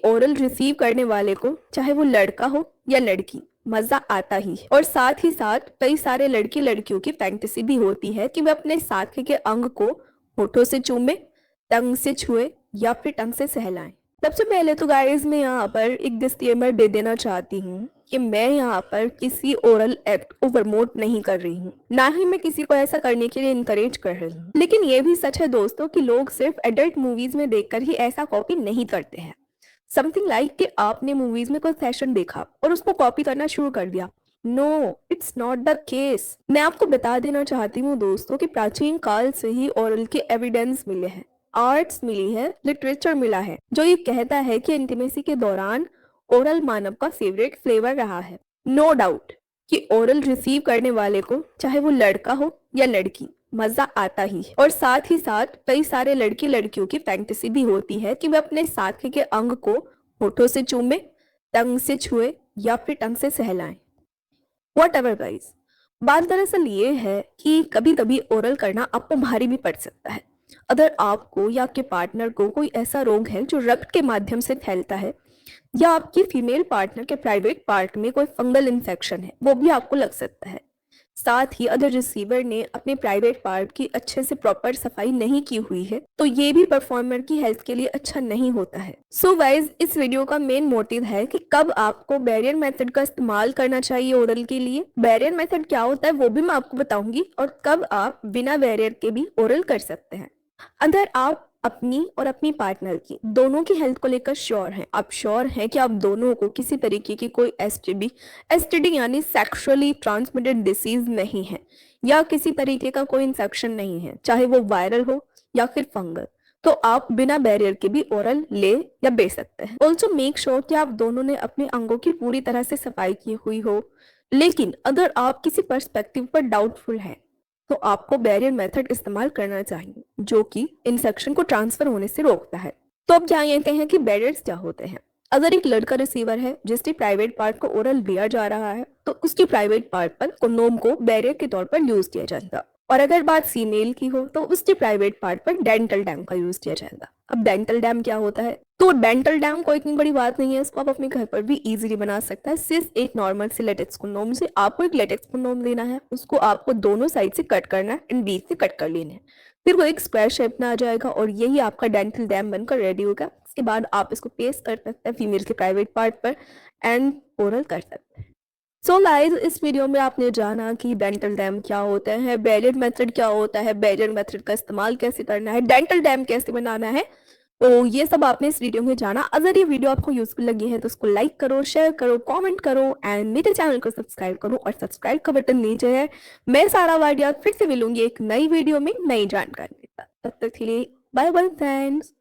Oral receive करने वाले को, चाहे वो लड़का हो या लड़की, मजा आता ही है। और साथ ही साथ कई सारे लड़की लड़कियों की फैंटेसी भी होती है कि वे अपने साथी के अंग को होठों से चूमे, टंग से छुए या फिर टंग से सहलाएं। सबसे पहले तो गाइस मैं यहाँ पर एक डिस्क्लेमर दे देना चाहती हूँ कि मैं यहाँ पर किसी ओरल एक्ट को प्रमोट नहीं कर रही हूँ, ना ही मैं किसी को ऐसा करने के लिए इनकरेज कर रही हूँ। लेकिन ये भी सच है दोस्तों कि लोग सिर्फ एडल्ट मूवीज में देखकर ही ऐसा कॉपी नहीं करते हैं। समथिंग लाइक कि आपने मूवीज में कोई फैशन देखा और उसको कॉपी करना शुरू कर दिया। No, it's not the case. मैं आपको बता देना चाहती हूँ दोस्तों कि प्राचीन काल से ही ओरल के एविडेंस मिले हैं, आर्ट्स मिली है, लिटरेचर मिला है जो ये कहता है कि इंटीमेसी के दौरान ओरल मानव का फेवरेट फ्लेवर रहा है। नो डाउट कि ओरल रिसीव करने वाले को, चाहे वो लड़का हो या लड़की, मजा आता ही है। और साथ ही साथ कई सारे लड़की लड़कियों की फैंटेसी भी होती है कि वे अपने साथी के अंग को होठों से चूमे, टंग से छुए या फिर टंग से सहलाएं। वॉट एवर गाइज, बात दरअसल ये है कि कभी कभी ओरल करना आपको भारी भी पड़ सकता है। अगर आपको या आपके पार्टनर को कोई ऐसा रोग है जो रक्त के माध्यम से फैलता है, या आपकी फीमेल पार्टनर के प्राइवेट पार्ट में कोई फंगल इन्फेक्शन है, वो भी आपको लग सकता है। साथ ही अगर रिसीवर ने अपने प्राइवेट पार्ट की अच्छे से प्रॉपर सफाई नहीं की हुई है, तो ये भी परफॉर्मर की हेल्थ के लिए अच्छा नहीं होता है। सो गाइज, इस वीडियो का मेन मोटिव है कि कब आपको बैरियर मेथड का इस्तेमाल करना चाहिए ओरल के लिए, बैरियर मेथड क्या होता है वो भी मैं आपको बताऊंगी, और कब आप बिना बैरियर के भी ओरल कर सकते हैं। अगर आप अपनी और अपनी पार्टनर की दोनों की हेल्थ को लेकर श्योर हैं, आप श्योर हैं कि आप दोनों को किसी तरीके की कोई एसटीडी यानी सेक्सुअली ट्रांसमिटेड डिसीज नहीं है, या किसी तरीके का कोई इन्फेक्शन नहीं है, चाहे वो वायरल हो या फिर फंगल, तो आप बिना बैरियर के भी ओरल ले या बे सकते हैं। ऑल्सो मेक श्योर कि आप दोनों ने अपने अंगों की पूरी तरह से सफाई की हुई हो। लेकिन अगर आप किसी पर्सपेक्टिव पर डाउटफुल हैं, तो आपको बैरियर मेथड इस्तेमाल करना चाहिए, जो कि इन्फेक्शन को ट्रांसफर होने से रोकता है। तो अब जानते हैं कि बैरियर्स क्या होते हैं। अगर एक लड़का रिसीवर है जिसके प्राइवेट पार्ट को ओरल दिया जा रहा है, तो उसकी प्राइवेट पार्ट पर कंडोम को बैरियर के तौर पर यूज किया जाएगा। और अगर बात फीमेल की हो, तो उसके प्राइवेट पार्ट पर डेंटल डैम का यूज किया जाएगा। अब डेंटल डैम क्या होता है? तो डेंटल डैम कोई इतनी बड़ी बात नहीं है, इसको आप अपने घर पर भी इजीली बना सकता है। सिर्फ एक नॉर्मल से लेटेक्स कंडोम से आपको एक लेटेक्स कंडोम लेना है, उसको आपको दोनों साइड से कट करना है, एंड बीच से कट कर लेना है, फिर वो एक स्क्वायर शेप में आ जाएगा और यही आपका डेंटल डैम बनकर रेडी होगा। इसके बाद आप इसको पेस्ट कर सकते हैं फीमेल के प्राइवेट पार्ट पर एंड ओरल कर सकते हैं। सो गाइस, इस वीडियो में आपने जाना कि डेंटल डैम क्या होता है, बैरियर मेथड क्या होता है, बैरियर मेथड का इस्तेमाल कैसे करना है, डेंटल डैम कैसे बनाना है, तो ये सब आपने इस वीडियो में जाना। अगर ये वीडियो आपको यूजफुल लगी है तो उसको लाइक करो, शेयर करो, कमेंट करो एंड मेरे चैनल को सब्सक्राइब करो, और सब्सक्राइब का बटन नीचे है। मैं सारा वाडिया फिर से मिलूंगी एक नई वीडियो में नई जानकारी के साथ। तब तक के लिए बाय बाय फ्रेंड्स।